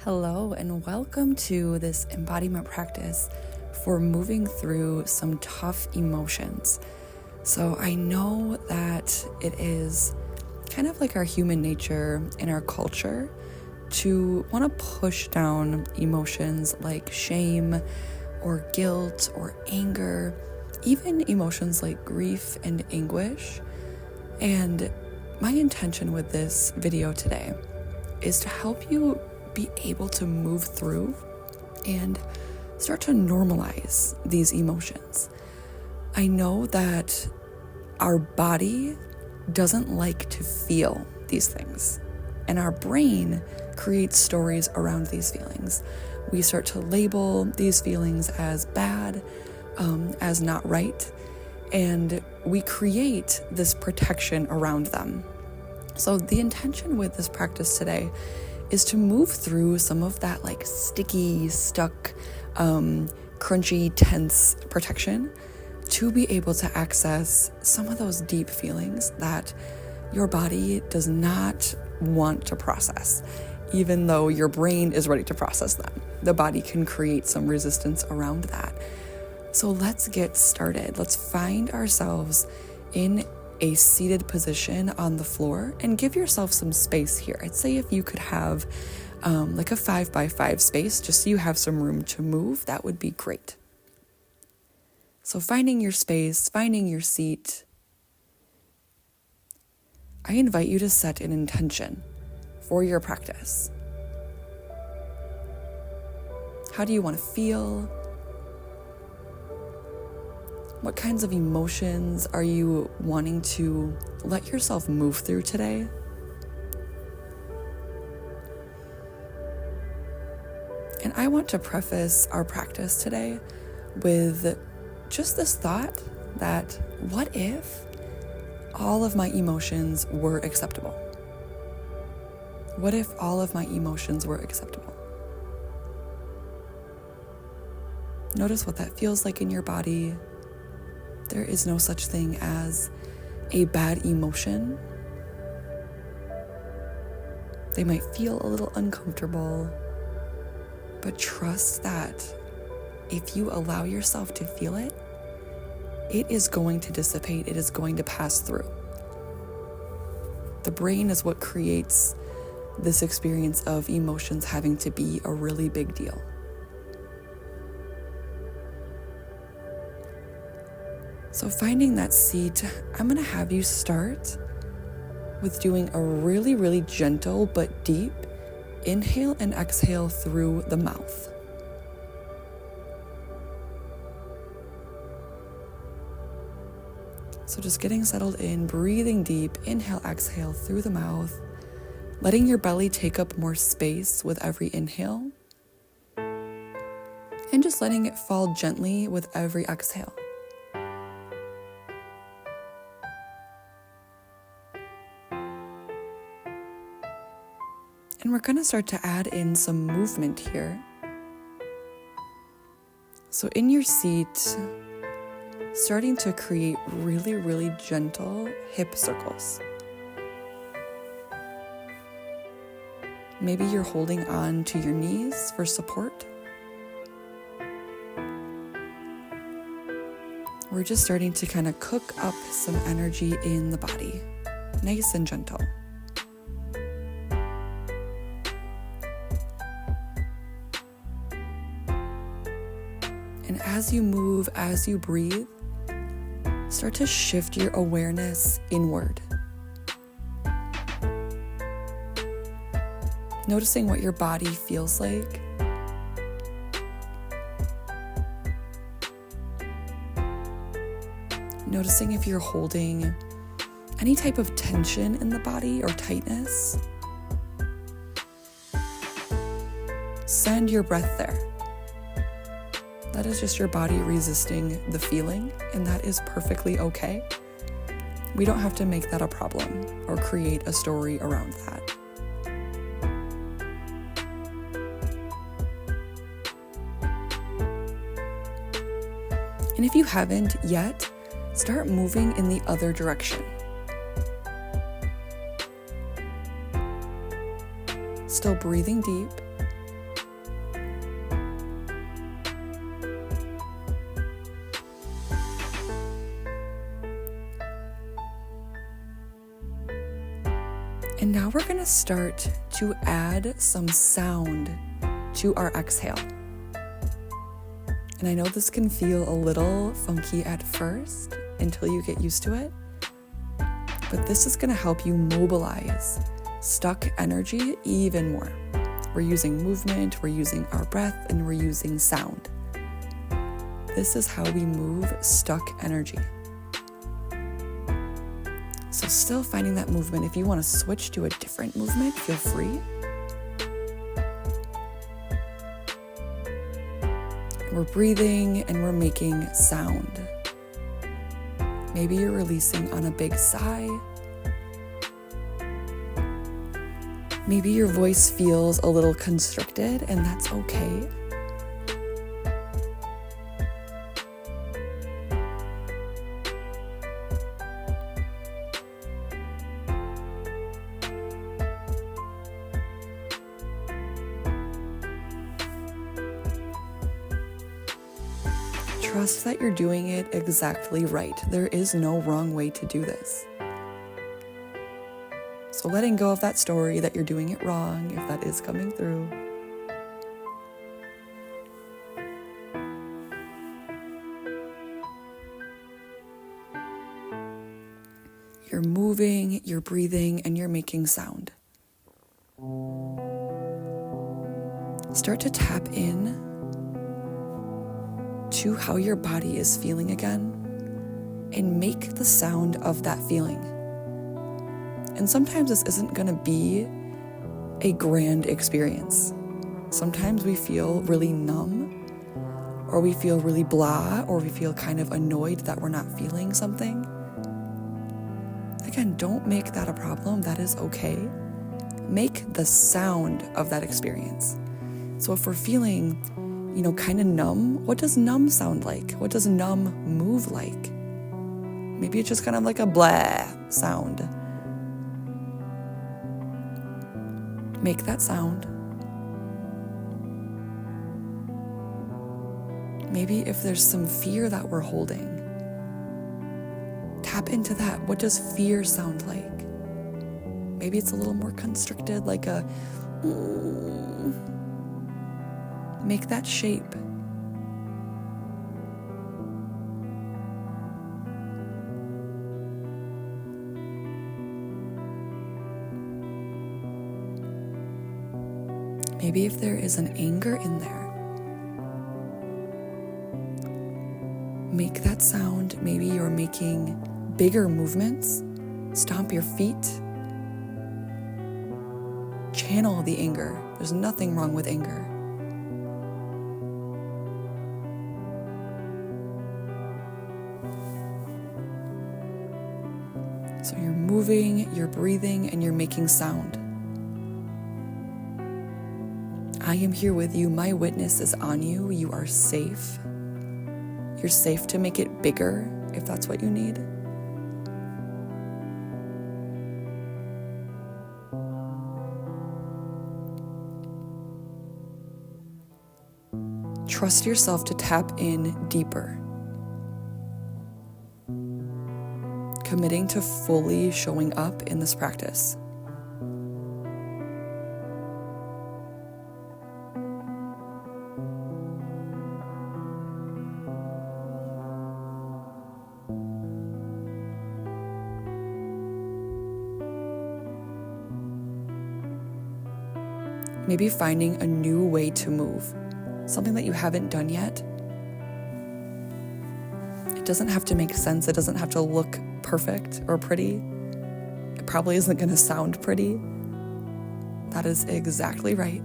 Hello and welcome to this embodiment practice for moving through some tough emotions. So I know that it is kind of like our human nature in our culture to want to push down emotions like shame or guilt or anger, even emotions like grief and anguish. And my intention with this video today is to help you be able to move through and start to normalize these emotions. I know that our body doesn't like to feel these things, and our brain creates stories around these feelings. We start to label these feelings as bad, as not right, and we create this protection around them. So the intention with this practice today is to move through some of that sticky, stuck, crunchy, tense protection to be able to access some of those deep feelings that your body does not want to process. Even though your brain is ready to process them, the body can create some resistance around that. So let's get started. Let's find ourselves in a seated position on the floor and give yourself some space here. I'd say if you could have a 5x5 space, just so you have some room to move, that would be great. So finding your space, finding your seat, I invite you to set an intention for your practice. How do you want to feel? What kinds of emotions are you wanting to let yourself move through today? And I want to preface our practice today with just this thought that what if all of my emotions were acceptable? What if all of my emotions were acceptable? Notice what that feels like in your body. There is no such thing as a bad emotion. They might feel a little uncomfortable, but trust that if you allow yourself to feel it, it is going to dissipate, it is going to pass through. The brain is what creates this experience of emotions having to be a really big deal. So finding that seat, I'm going to have you start with doing a really, really gentle but deep inhale and exhale through the mouth. So just getting settled in, breathing deep, inhale, exhale through the mouth, letting your belly take up more space with every inhale, and just letting it fall gently with every exhale. And we're going to start to add in some movement here. So in your seat, starting to create really, really gentle hip circles. Maybe you're holding on to your knees for support. We're just starting to kind of cook up some energy in the body, nice and gentle. And as you move, as you breathe, start to shift your awareness inward. Noticing what your body feels like. Noticing if you're holding any type of tension in the body or tightness. Send your breath there. That is just your body resisting the feeling, and that is perfectly okay. We don't have to make that a problem or create a story around that. And if you haven't yet, start moving in the other direction. Still breathing deep. to start to add some sound to our exhale. And I know this can feel a little funky at first until you get used to it, but this is going to help you mobilize stuck energy even more. We're using movement, we're using our breath, and we're using sound. This is how we move stuck energy. So still finding that movement. If you want to switch to a different movement, feel free. We're breathing and we're making sound. Maybe you're releasing on a big sigh. Maybe your voice feels a little constricted, and that's okay. Trust that you're doing it exactly right. There is no wrong way to do this. So letting go of that story that you're doing it wrong, if that is coming through. You're moving, you're breathing, and you're making sound. Start to tap in to how your body is feeling again and make the sound of that feeling. And sometimes this isn't going to be a grand experience. Sometimes we feel really numb, or we feel really blah, or we feel kind of annoyed that we're not feeling something. Again, don't make that a problem. That is okay. Make the sound of that experience. So if we're feeling kind of numb, what does numb sound like? What does numb move like? Maybe it's just kind of like a blah sound. Make that sound. Maybe if there's some fear that we're holding, tap into that. What does fear sound like? Maybe it's a little more constricted, like a make that shape. Maybe if there is an anger in there, make that sound. Maybe you're making bigger movements. Stomp your feet. Channel the anger. There's nothing wrong with anger. So you're moving, you're breathing, and you're making sound. I am here with you. My witness is on you. You are safe. You're safe to make it bigger if that's what you need. Trust yourself to tap in deeper. Committing to fully showing up in this practice. Maybe finding a new way to move, something that you haven't done yet. It doesn't have to make sense. It doesn't have to look perfect or pretty. It probably isn't going to sound pretty. That is exactly right.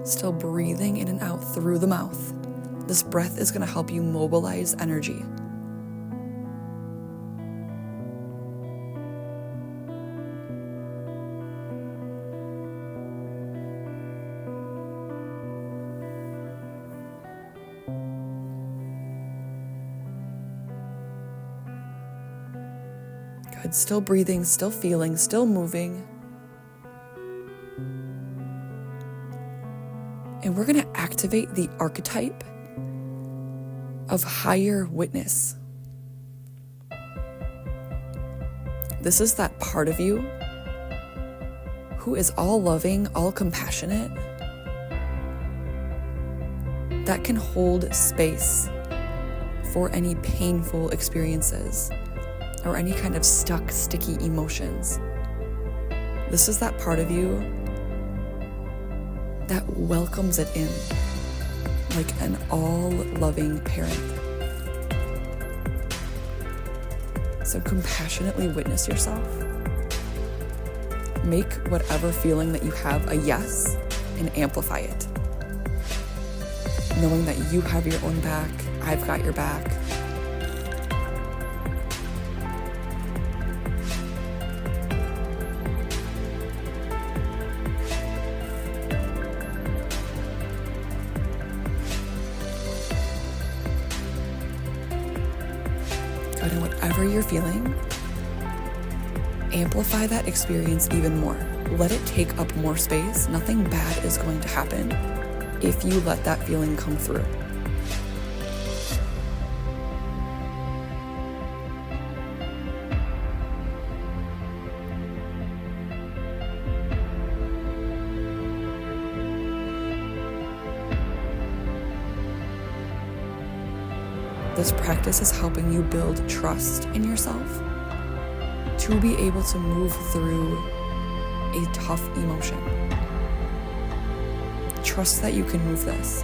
Still breathing in and out through the mouth. This breath is going to help you mobilize energy. Good. Still breathing, still feeling, still moving. And we're going to activate the archetype of higher witness. This is that part of you who is all loving, all compassionate, that can hold space for any painful experiences or any kind of stuck, sticky emotions. This is that part of you that welcomes it in like an all-loving parent. So compassionately witness yourself. Make whatever feeling that you have a yes and amplify it. Knowing that you have your own back, I've got your back. Good, and whatever you're feeling, amplify that experience even more. Let it take up more space. Nothing bad is going to happen if you let that feeling come through. This practice is helping you build trust in yourself to be able to move through a tough emotion. Trust that you can move this.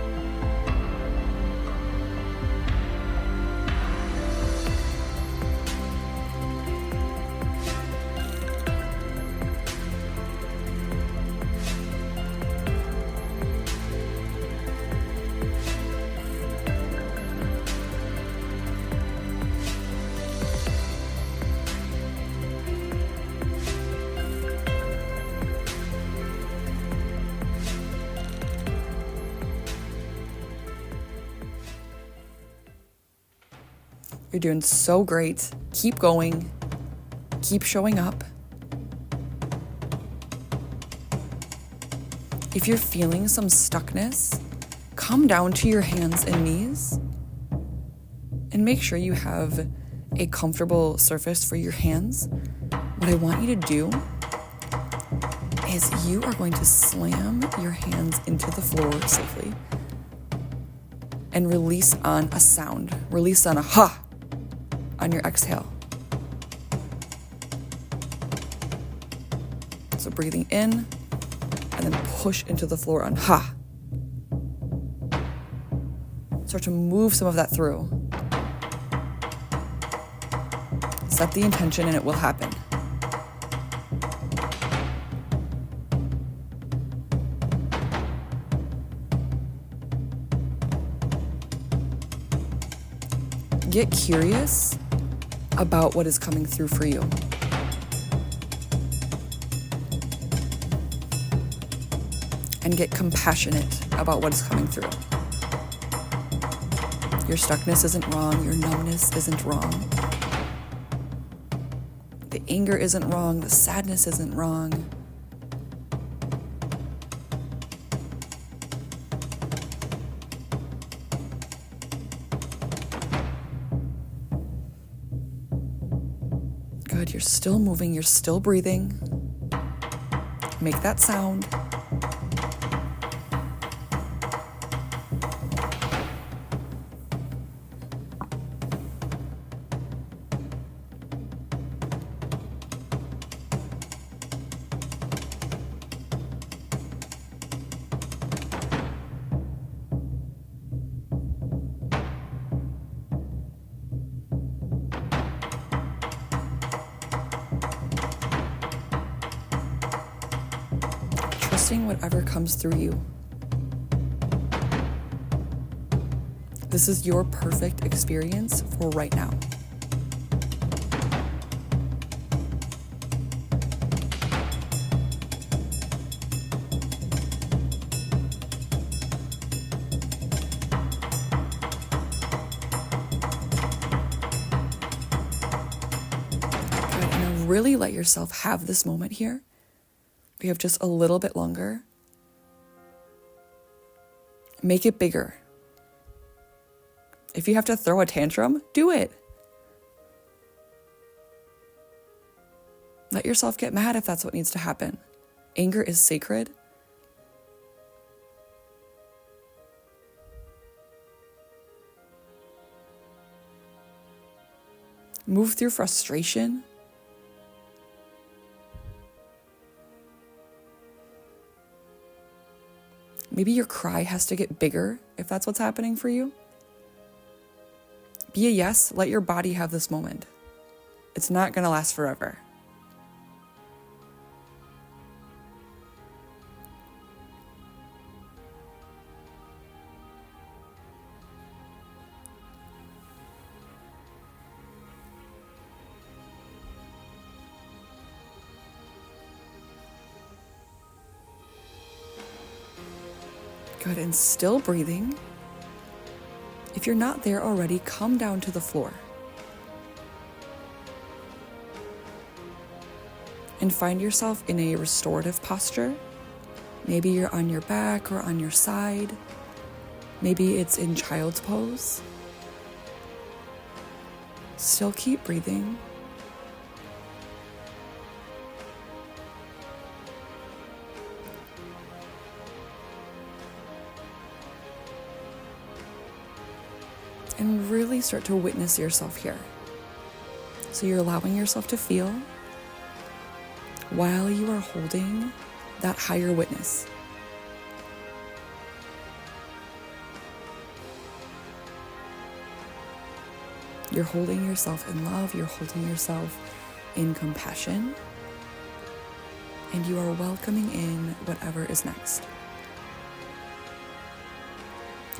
You're doing so great. Keep going. Keep showing up. If you're feeling some stuckness, come down to your hands and knees and make sure you have a comfortable surface for your hands. What I want you to do is you are going to slam your hands into the floor safely and release on a sound. Release on a ha on your exhale. So breathing in and then push into the floor on ha. Start to move some of that through. Set the intention and it will happen. Get curious about what is coming through for you. And get compassionate about what is coming through. Your stuckness isn't wrong. Your numbness isn't wrong. The anger isn't wrong. The sadness isn't wrong. Good, you're still moving, you're still breathing. Make that sound. Trusting whatever comes through you. This is your perfect experience for right now. Good, and really let yourself have this moment here. We have just a little bit longer. Make it bigger. If you have to throw a tantrum, do it. Let yourself get mad if that's what needs to happen. Anger is sacred. Move through frustration. Maybe your cry has to get bigger if that's what's happening for you. Be a yes, let your body have this moment. It's not going to last forever. Good, and still breathing. If you're not there already, come down to the floor. And find yourself in a restorative posture. Maybe you're on your back or on your side. Maybe it's in child's pose. Still keep breathing. And really start to witness yourself here. So you're allowing yourself to feel while you are holding that higher witness. You're holding yourself in love, you're holding yourself in compassion, and you are welcoming in whatever is next.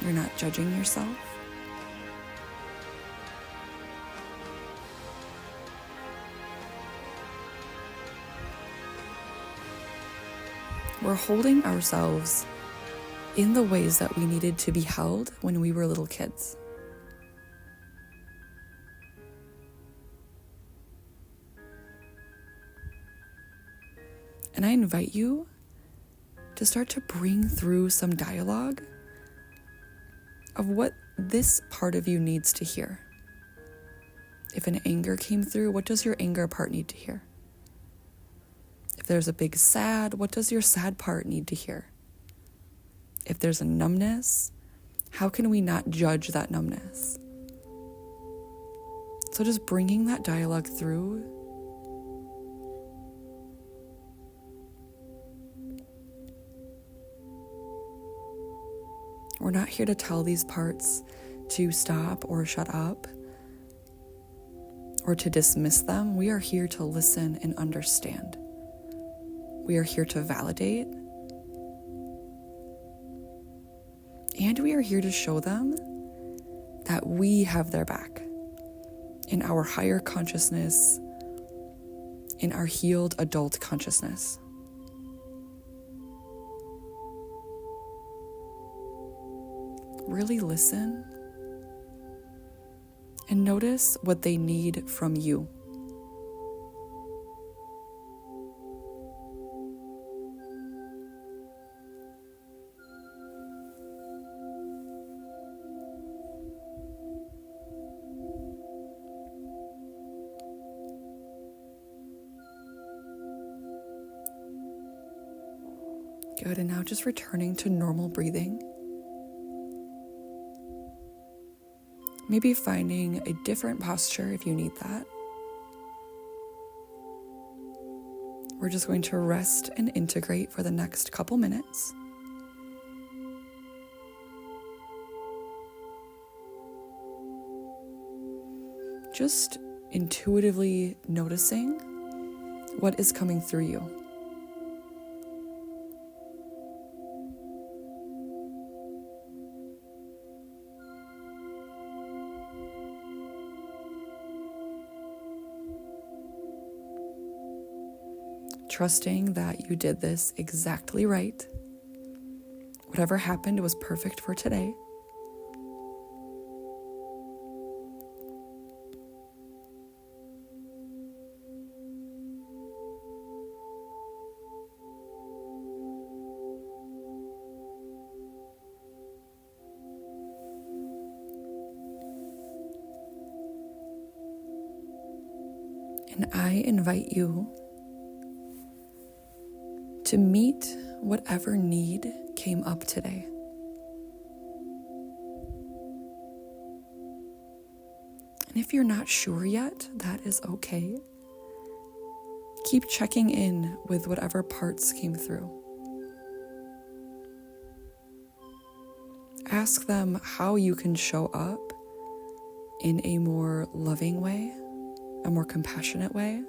You're not judging yourself. We're holding ourselves in the ways that we needed to be held when we were little kids. And I invite you to start to bring through some dialogue of what this part of you needs to hear. If an anger came through, what does your anger part need to hear? If there's a big sad, what does your sad part need to hear? If there's a numbness, how can we not judge that numbness? So just bringing that dialogue through. We're not here to tell these parts to stop or shut up or to dismiss them. We are here to listen and understand. We are here to validate. And we are here to show them that we have their back in our higher consciousness, in our healed adult consciousness. Really listen and notice what they need from you. Good, and now just returning to normal breathing. Maybe finding a different posture if you need that. We're just going to rest and integrate for the next couple minutes. Just intuitively noticing what is coming through you. Trusting that you did this exactly right. Whatever happened was perfect for today. And I invite you to meet whatever need came up today. And if you're not sure yet, that is okay. Keep checking in with whatever parts came through. Ask them how you can show up in a more loving way, a more compassionate way.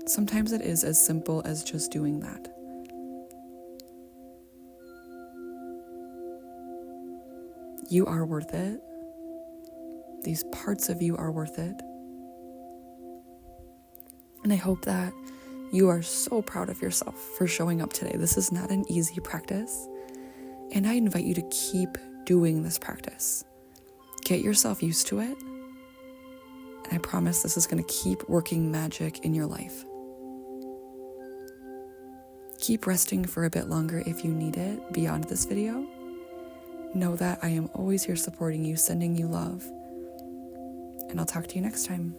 Sometimes it is as simple as just doing that. You are worth it. These parts of you are worth it. And I hope that you are so proud of yourself for showing up today. This is not an easy practice. And I invite you to keep doing this practice. Get yourself used to it. And I promise this is going to keep working magic in your life. Keep resting for a bit longer if you need it beyond this video. Know that I am always here supporting you, sending you love. And I'll talk to you next time.